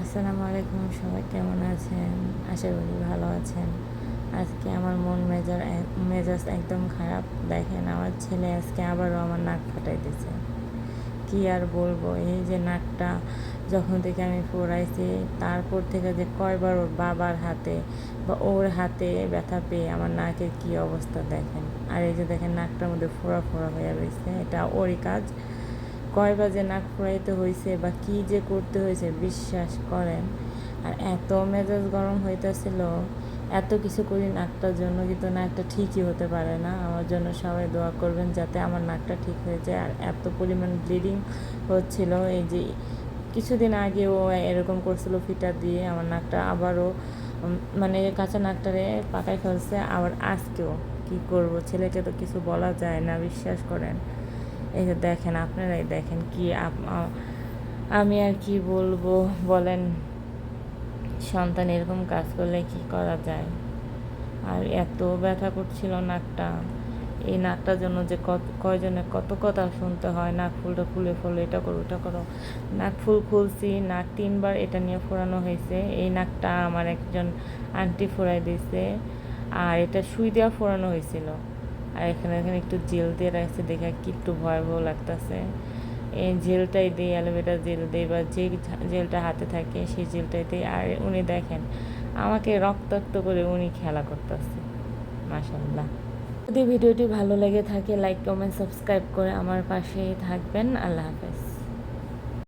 আসসালামু আলাইকুম, সবাই কেমন আছেন? আশা করি ভালো আছেন। আজকে আমার মেজাজ একদম খারাপ। দেখেন, আমার ছেলে আজকে আবারও আমার নাক ফাটাই দিয়েছে। কী আর বলবো, এই যে নাকটা যখন থেকে আমি ফোড়াইছি, তারপর থেকে যে কয়বার ওর বাবার হাতে বা ওর হাতে ব্যথা পেয়ে আমার নাকের কী অবস্থা দেখেন। আর এই যে দেখেন, নাকটার মধ্যে ফোড়া ফোড়া হয়ে রয়েছে, এটা ওরই কাজ। কয়বার যে নাক ফুরাইতে হয়েছে বা কী যে করতে হয়েছে বিশ্বাস করেন। আর এত মেজাজ গরম হইতেছিল, এত কিছু করি নাকটার জন্য, কিন্তু নাকটা ঠিকই হতে পারে না। আমার জন্য সবাই দোয়া করবেন যাতে আমার নাকটা ঠিক হয়ে যায়। আর এত পরিমাণ ব্লিডিং হচ্ছিল, এই যে কিছুদিন আগেও এরকম করছিল ফিটার দিয়ে আমার নাকটা আবারও মানে কাঁচা নাকটারে পাকাই ফেলছে। আবার আজকেও কি করব, ছেলেকে তো কিছু বলা যায় না, বিশ্বাস করেন। এই যে দেখেন, আপনারাই দেখেন কি আমি আর কি বলবো বলেন। সন্তান এরকম কাজ করলে কি করা যায়। আর এত ব্যথা করছিল নাকটা, এই নাকটার জন্য যে কয়জনে কত কথা শুনতে হয়, নাক ফুলটা খুলে ফেলো, এটা করো ওটা করো। নাক ফুল খুলছি, নাক 3বার এটা নিয়ে ফোড়ানো হয়েছে। এই নাকটা আমার একজন আন্টি ফোড়াই দিয়েছে, আর এটা সুই দেওয়া ফোড়ানো হয়েছিল। আর এখানে এখানে একটু জেল দিয়ে রাখছে, দেখে কি একটু ভয়াবহ লাগতেছে। এই জেলটাই দিই, অ্যালোভেরা জেল দিই, বা যে জেলটা হাতে থাকে সেই জেলটাই দিই। আর উনি দেখেন আমাকে রক্তাক্ত করে উনি খেলা করতেছে। মাশাআল্লাহ। যদি ভিডিওটি ভালো লেগে থাকে, লাইক কমেন্ট সাবস্ক্রাইব করে আমার পাশেই থাকবেন। আল্লাহ হাফেজ।